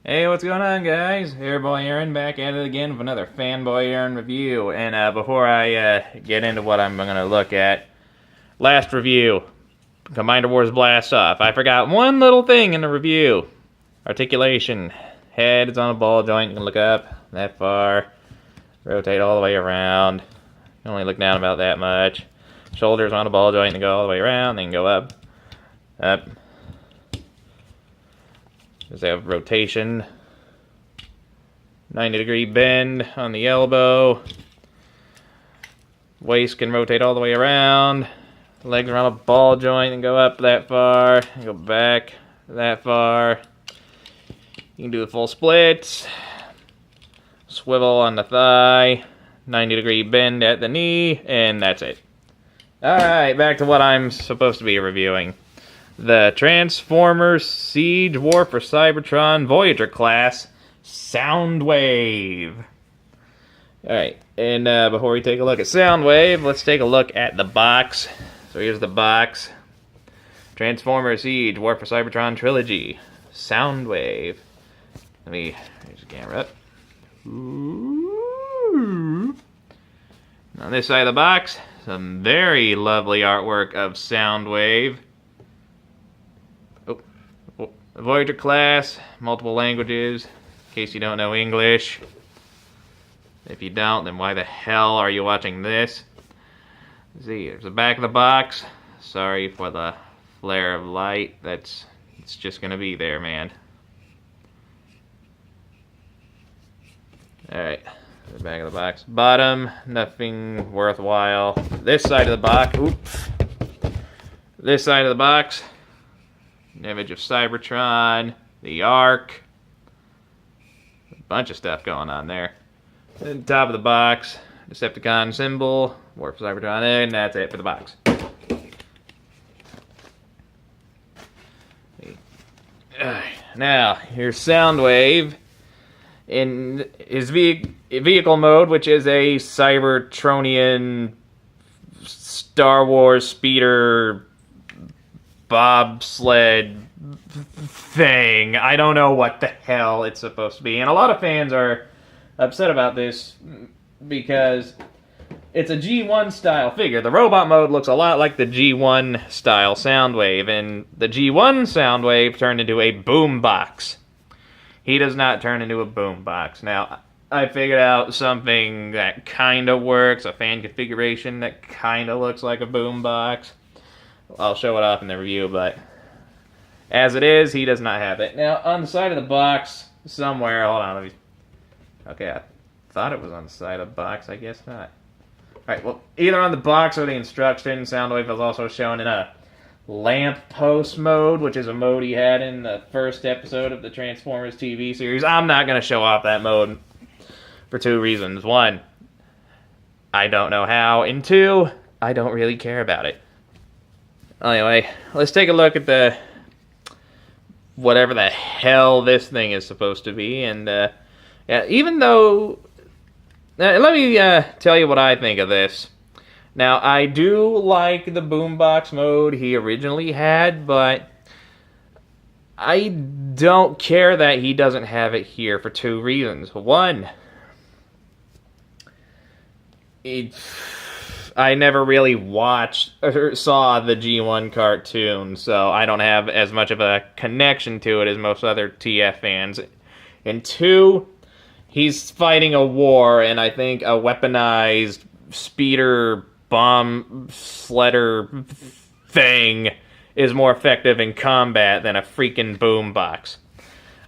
Hey, what's going on, guys? FanBoyAaron back at it again with another FanBoyAaron review. And before I get into what I'm going to look at, last review, Commander Wars Blast Off. I forgot one little thing in the review. Articulation. Head is on a ball joint. You can look up that far. Rotate all the way around. You can only look down about that much. Shoulders on a ball joint and go all the way around. Then go up. Up. Just have rotation, 90-degree bend on the elbow. Waist can rotate all the way around. Legs are on a ball joint and go up that far. And go back that far. You can do the full splits. Swivel on the thigh. 90-degree bend at the knee. And that's it. Alright, back to what I'm supposed to be reviewing. The Transformers Siege War for Cybertron Voyager class Soundwave. Alright, and before we take a look at Soundwave, let's take a look at the box. So here's the box. Transformers Siege War for Cybertron Trilogy Soundwave. Here's the camera up. Ooh. On this side of the box, some very lovely artwork of Soundwave. Voyager class, multiple languages, in case you don't know English. If you don't, then why the hell are you watching this? Let's see, there's the back of the box. Sorry for the flare of light. It's just gonna be there, man. Alright, the back of the box. Bottom, nothing worthwhile. This side of the box, oops. This side of the box. An image of Cybertron, the Ark, a bunch of stuff going on there. And top of the box, Decepticon symbol, War for Cybertron, and that's it for the box. Now, here's Soundwave in his vehicle mode, which is a Cybertronian Star Wars speeder bobsled thing. I don't know what the hell it's supposed to be. And a lot of fans are upset about this because it's a G1 style figure. The robot mode looks a lot like the G1 style Soundwave, and the G1 Soundwave turned into a boombox. He does not turn into a boombox. Now, I figured out something that kind of works, a fan configuration that kind of looks like a boombox. I'll show it off in the review, but as it is, he does not have it. Now, on the side of the box, somewhere, hold on, okay, I thought it was on the side of the box, I guess not. Alright, well, either on the box or the instructions, Soundwave is also shown in a lamp post mode, which is a mode he had in the first episode of the Transformers TV series. I'm not going to show off that mode for two reasons. One, I don't know how, and two, I don't really care about it. Anyway, let's take a look at the whatever the hell this thing is supposed to be. And yeah, even though, let me tell you what I think of this. Now, I do like the boombox mode he originally had, but I don't care that he doesn't have it here for two reasons. One, I never really watched or saw the G1 cartoon, so I don't have as much of a connection to it as most other TF fans. And two, he's fighting a war, and I think a weaponized speeder bomb sledder thing is more effective in combat than a freaking boombox.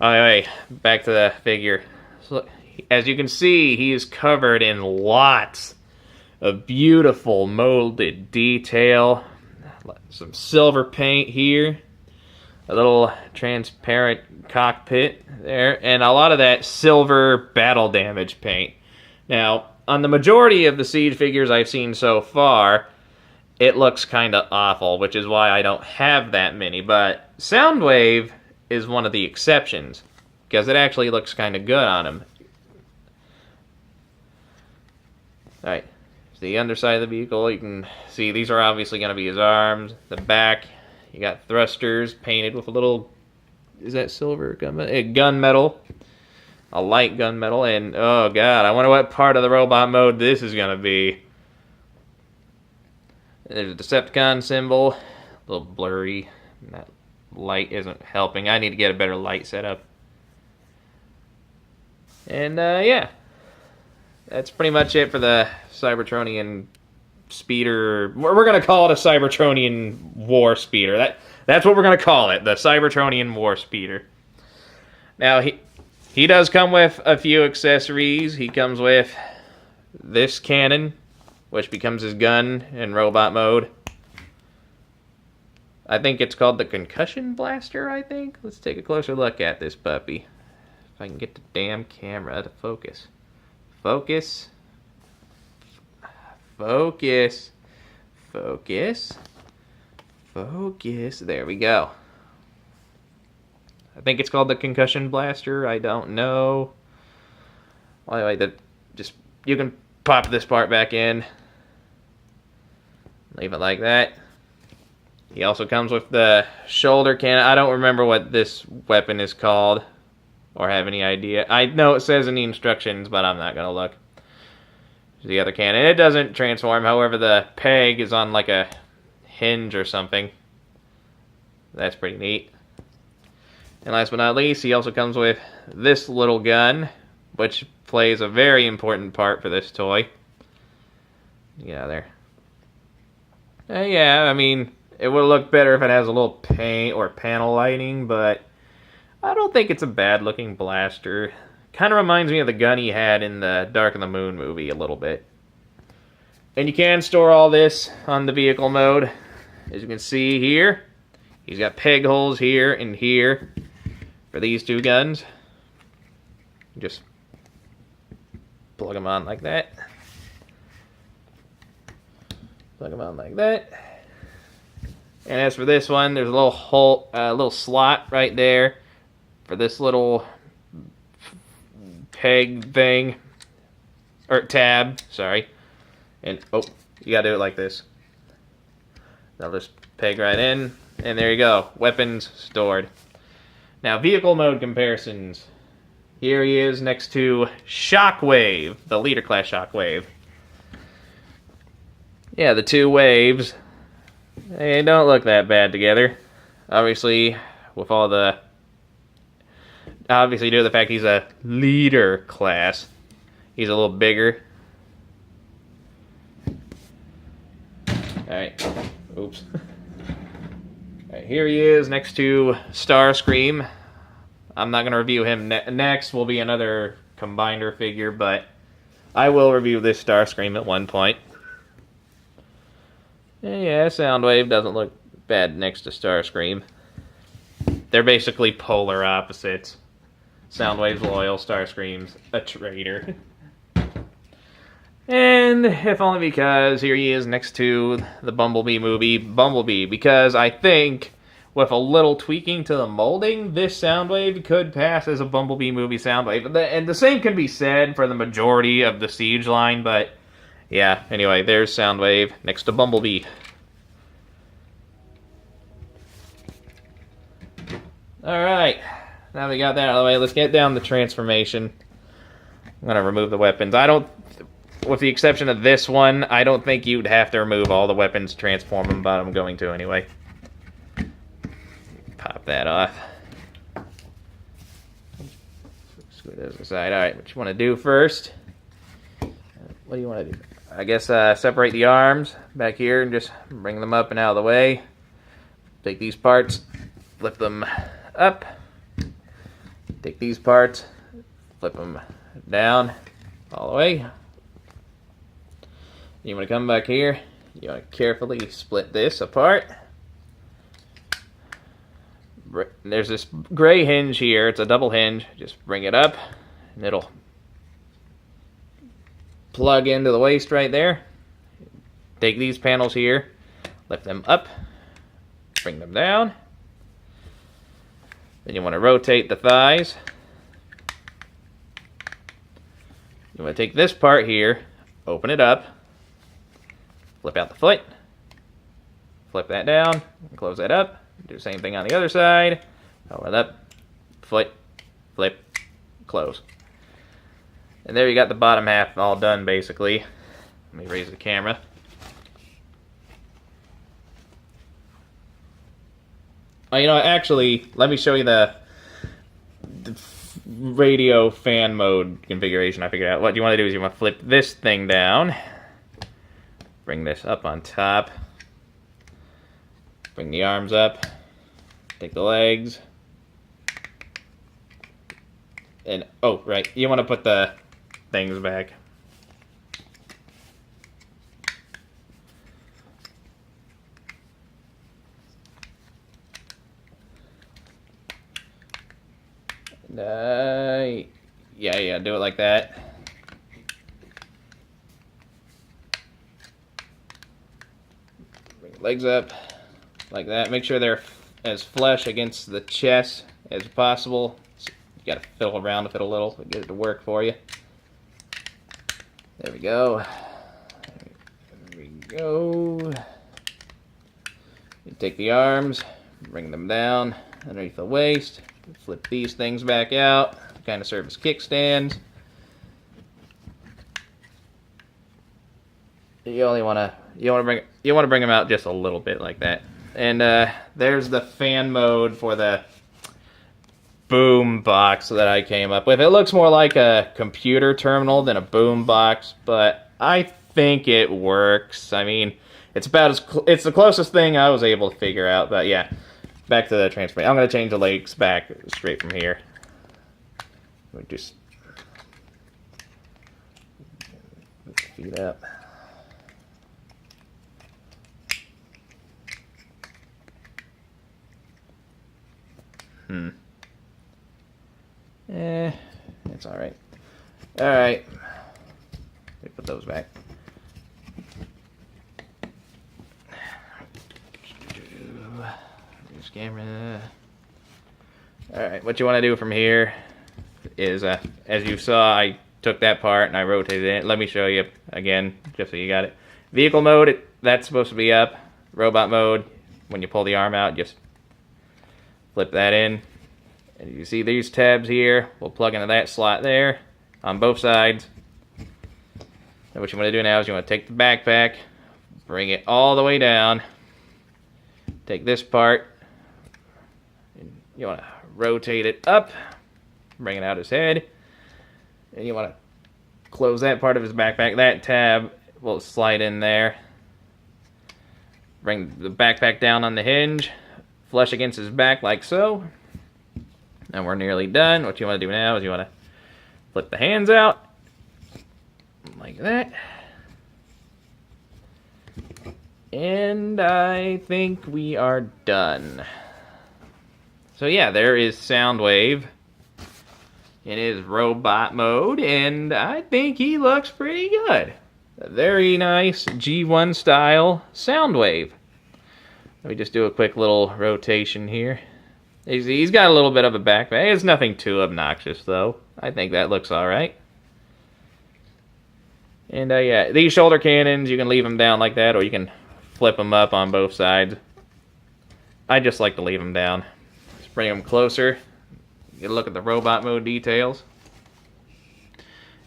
Anyway, back to the figure. So, as you can see, he is covered in lots a beautiful molded detail, some silver paint here, a little transparent cockpit there, and a lot of that silver battle damage paint. Now, on the majority of the Siege figures I've seen so far, it looks kind of awful, which is why I don't have that many, but Soundwave is one of the exceptions, because it actually looks kind of good on him. Alright. The underside of the vehicle, you can see these are obviously going to be his arms. The back, you got thrusters painted with a little is that silver gunmetal? Gunmetal. A light gunmetal. And, oh god, I wonder what part of the robot mode this is going to be. There's a Decepticon symbol. A little blurry. That light isn't helping. I need to get a better light setup. And, yeah. That's pretty much it for the Cybertronian speeder. We're going to call it a Cybertronian war speeder. That's what we're going to call it, the Cybertronian war speeder. Now, he does come with a few accessories. He comes with this cannon, which becomes his gun in robot mode. I think it's called the concussion blaster, I think. Let's take a closer look at this puppy. If I can get the damn camera to focus. Focus. Focus. Focus. Focus. There we go. I think it's called the concussion blaster. I don't know. Well, anyway, you can pop this part back in. Leave it like that. He also comes with the shoulder cannon. I don't remember what this weapon is called or have any idea. I know it says in the instructions, but I'm not going to look. There's the other cannon. It doesn't transform. However, the peg is on like a hinge or something. That's pretty neat. And last but not least, he also comes with this little gun, which plays a very important part for this toy. Get out of there. Yeah, I mean, it would look better if it has a little paint or panel lighting, but I don't think it's a bad-looking blaster. Kind of reminds me of the gun he had in the Dark of the Moon movie a little bit. And you can store all this on the vehicle mode. As you can see here, he's got peg holes here and here for these two guns. Just plug them on like that. Plug them on like that. And as for this one, there's a little hole, little slot right there for this little peg thing, or tab, sorry. And, oh, you gotta do it like this. I'll just peg right in, and there you go. Weapons stored. Now, vehicle mode comparisons. Here he is next to Shockwave, the leader class Shockwave. Yeah, the two waves, they don't look that bad together. Obviously, with all the... Obviously, due to the fact he's a leader class, he's a little bigger. Alright. Oops. Alright, here he is next to Starscream. I'm not going to review him. Next will be another Combiner figure, but I will review this Starscream at one point. Yeah, Soundwave doesn't look bad next to Starscream. They're basically polar opposites. Soundwave's loyal, Starscream's a traitor. And if only because here he is next to the Bumblebee movie, Bumblebee, because I think with a little tweaking to the molding, this Soundwave could pass as a Bumblebee movie Soundwave. And the same can be said for the majority of the Siege line, but yeah, anyway, there's Soundwave next to Bumblebee. Alright, now we got that out of the way, let's get down to transformation. I'm going to remove the weapons. With the exception of this one, I don't think you'd have to remove all the weapons to transform them, but I'm going to anyway. Pop that off. Screw those aside. Alright, what you want to do first? What do you want to do? I guess separate the arms back here and just bring them up and out of the way. Take these parts, flip them up. Take these parts, flip them down all the way. You want to come back here. You want to carefully split this apart. There's this gray hinge here. It's a double hinge. Just bring it up, and it'll plug into the waist right there. Take these panels here, lift them up, bring them down. Then you want to rotate the thighs. You want to take this part here, open it up, flip out the foot, flip that down, close that up, do the same thing on the other side, open it up, flip, flip, close. And there you got the bottom half all done, basically. Let me raise the camera. Oh, you know, actually, let me show you the radio fan mode configuration I figured out. What you want to do is you want to flip this thing down. Bring this up on top. Bring the arms up. Take the legs. And, oh, right, you want to put the things back. Yeah, do it like that. Bring the legs up, like that. Make sure they're as flush against the chest as possible. So you gotta fiddle around with it a little to get it to work for you. There we go. There we go. You take the arms, bring them down underneath the waist. Flip these things back out. Kind of serve as kickstands. You want to bring them out just a little bit like that. And there's the fan mode for the boom box that I came up with. It looks more like a computer terminal than a boom box, but I think it works. I mean, it's the closest thing I was able to figure out. But yeah, back to the transfer. I'm going to change the legs back straight from here. We just put the feet up. It's all right. All right. Let me put those back. This camera. All right. What you want to do from here is, as you saw, I took that part and I rotated it. Let me show you again, just so you got it. Vehicle mode, that's supposed to be up. Robot mode, when you pull the arm out, just flip that in. And you see these tabs here, we'll plug into that slot there on both sides. And what you want to do now is you want to take the backpack, bring it all the way down, take this part, and you want to rotate it up, bring it out his head, and you want to close that part of his backpack. That tab will slide in there. Bring the backpack down on the hinge, flush against his back like so. And we're nearly done. What you want to do now is you want to flip the hands out like that. And I think we are done. So yeah, there is Soundwave in his robot mode, and I think he looks pretty good. A very nice G1 style Soundwave. Let me just do a quick little rotation here. He's got a little bit of a backpack. It's nothing too obnoxious, though. I think that looks alright. And yeah, these shoulder cannons, you can leave them down like that, or you can flip them up on both sides. I just like to leave them down. Let's bring them closer. Get a look at the robot mode details.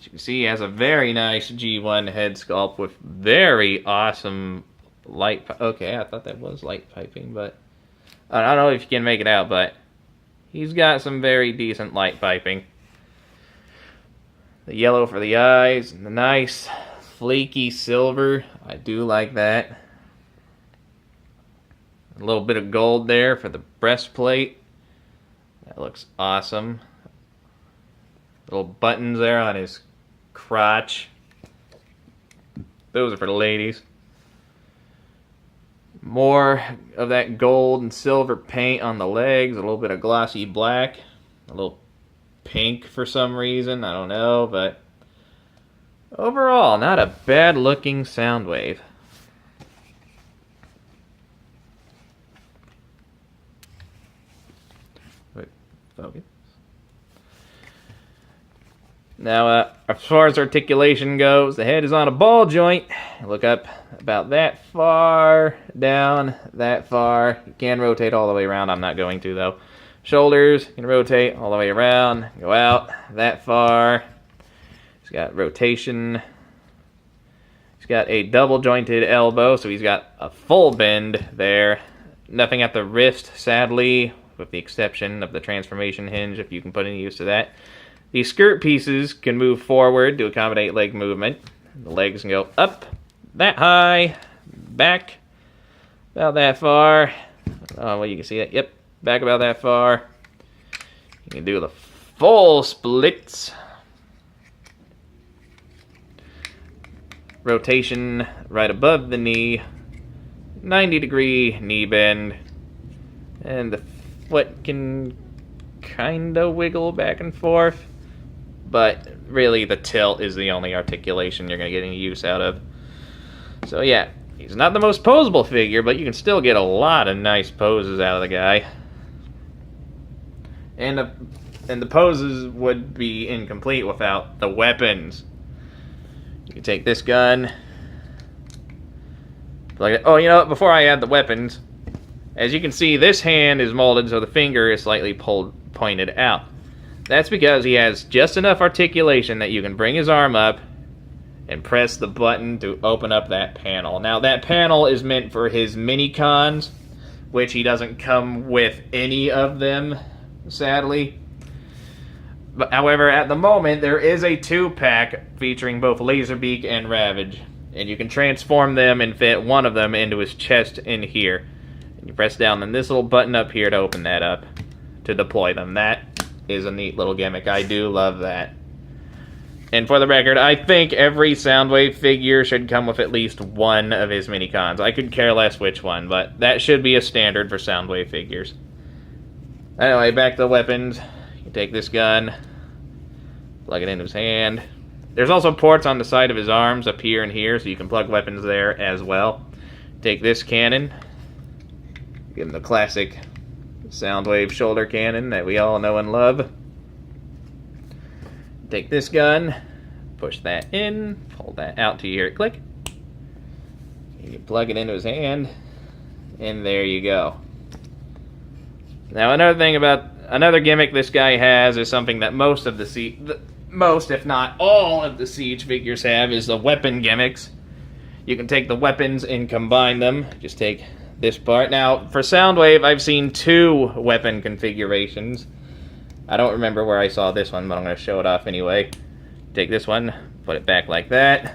As you can see, he has a very nice G1 head sculpt with very awesome light. Okay, I thought that was light piping, but I don't know if you can make it out, but he's got some very decent light piping. The yellow for the eyes, and the nice flaky silver. I do like that. A little bit of gold there for the breastplate. That looks awesome. Little buttons there on his crotch. Those are for the ladies. More of that gold and silver paint on the legs, a little bit of glossy black, a little pink for some reason, I don't know, but overall, not a bad looking Soundwave. Wait, focus. Now, as far as articulation goes, the head is on a ball joint. Look up about that far, down that far. You can rotate all the way around. I'm not going to, though. Shoulders, you can rotate all the way around, go out that far. He's got rotation. He's got a double jointed elbow, so he's got a full bend there. Nothing at the wrist, sadly, with the exception of the transformation hinge, if you can put any use to that. These skirt pieces can move forward to accommodate leg movement. The legs can go up, that high, back, about that far. Oh, well, you can see it. Yep, back about that far. You can do the full splits. Rotation right above the knee. 90-degree knee bend. And the foot can kind of wiggle back and forth. But really, the tilt is the only articulation you're going to get any use out of. So yeah, he's not the most posable figure, but you can still get a lot of nice poses out of the guy. And the poses would be incomplete without the weapons. You can take this gun. Oh, you know what? Before I add the weapons, as you can see, this hand is molded so the finger is slightly pointed out. That's because he has just enough articulation that you can bring his arm up and press the button to open up that panel. Now, that panel is meant for his mini-cons, which he doesn't come with any of them, sadly. But, however, at the moment, there is a 2-pack featuring both Laserbeak and Ravage. And you can transform them and fit one of them into his chest in here. And you press down on this little button up here to open that up, to deploy them. That is a neat little gimmick. I do love that. And for the record, I think every Soundwave figure should come with at least one of his mini-cons. I could care less which one, but that should be a standard for Soundwave figures. Anyway, back to the weapons. You take this gun, plug it into his hand. There's also ports on the side of his arms up here and here, so you can plug weapons there as well. Take this cannon. Give him the classic Soundwave shoulder cannon that we all know and love. Take this gun, push that in, pull that out till you hear it click. You plug it into his hand, and there you go. Now, another gimmick this guy has is something that most, if not all, of the Siege figures have, is the weapon gimmicks. You can take the weapons and combine them. Just take this part. Now, for Soundwave, I've seen 2 weapon configurations. I don't remember where I saw this one, but I'm going to show it off anyway. Take this one, put it back like that,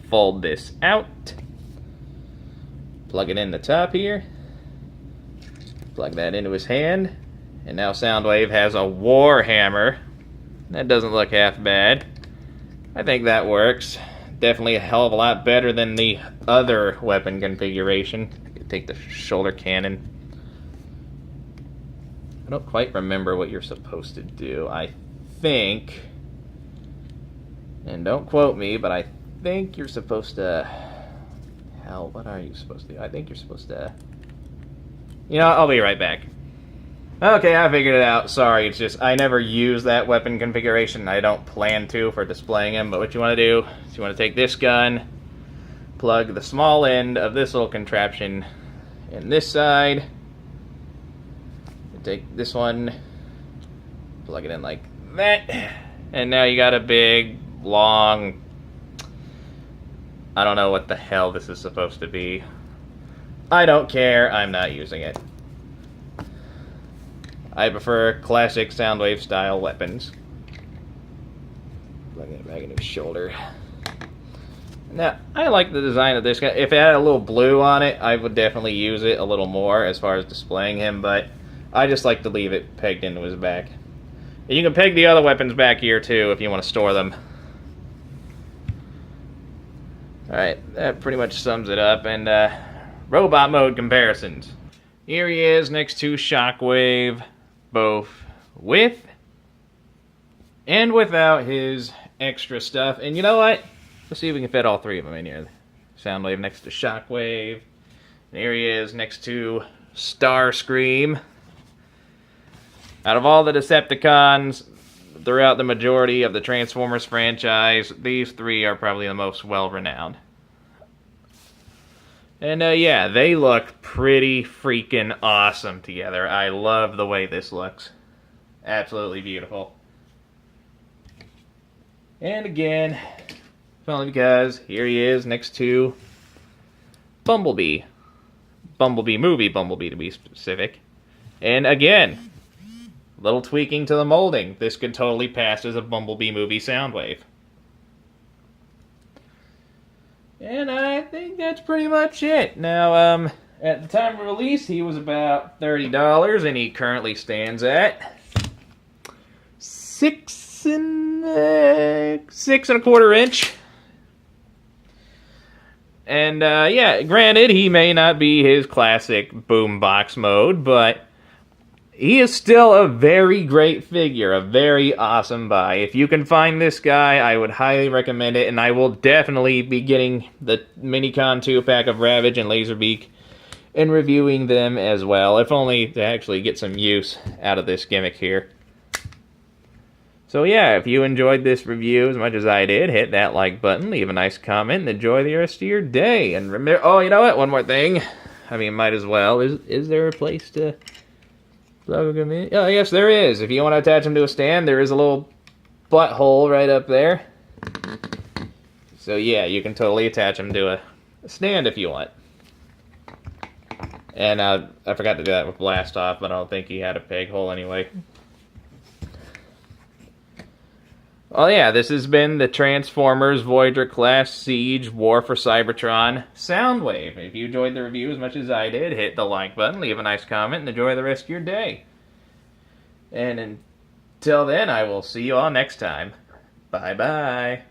fold this out, plug it in the top here, plug that into his hand, and now Soundwave has a war hammer. That doesn't look half bad. I think that works. Definitely a hell of a lot better than the other weapon configuration. Take the shoulder cannon. I don't quite remember what you're supposed to do. I think, and don't quote me, but I think you're supposed to, hell, what are you supposed to do? I think you're supposed to, you know, I'll be right back. Okay, I figured it out. Sorry, it's just I never use that weapon configuration. I don't plan to for displaying him, but what you want to do is you want to take this gun, plug the small end of this little contraption in this side, take this one, plug it in like that, and now you got a big, long, I don't know what the hell this is supposed to be. I don't care, I'm not using it. I prefer classic Soundwave style weapons. Plug it back into his shoulder. Now, I like the design of this guy. If it had a little blue on it, I would definitely use it a little more as far as displaying him, but I just like to leave it pegged into his back. And you can peg the other weapons back here too if you want to store them. Alright, that pretty much sums it up. And robot mode comparisons. Here he is next to Shockwave, both with and without his extra stuff. And you know what? Let's see if we can fit all 3 of them in here. Soundwave next to Shockwave. And here he is next to Starscream. Out of all the Decepticons throughout the majority of the Transformers franchise, these 3 are probably the most well-renowned. And yeah, they look pretty freaking awesome together. I love the way this looks. Absolutely beautiful. And again, only because here he is next to Bumblebee. Bumblebee movie, Bumblebee to be specific. And again, little tweaking to the molding. This could totally pass as a Bumblebee movie Soundwave. And I think that's pretty much it. Now, at the time of release, he was about $30, and he currently stands at six and a quarter inch. And yeah, granted, he may not be his classic boombox mode, but he is still a very great figure, a very awesome buy. If you can find this guy, I would highly recommend it, and I will definitely be getting the Minicon 2-pack of Ravage and Laserbeak and reviewing them as well, if only to actually get some use out of this gimmick here. So yeah, if you enjoyed this review as much as I did, hit that like button, leave a nice comment, and enjoy the rest of your day. And remember, oh, you know what? One more thing. I mean, might as well. Is there a place to plug them in? Oh, yes, there is. If you want to attach them to a stand, there is a little butthole right up there. So yeah, you can totally attach them to a stand if you want. And I forgot to do that with Blast Off, but I don't think he had a peg hole anyway. Well, yeah, this has been the Transformers Voyager Class Siege War for Cybertron Soundwave. If you enjoyed the review as much as I did, hit the like button, leave a nice comment, and enjoy the rest of your day. And until then, I will see you all next time. Bye-bye.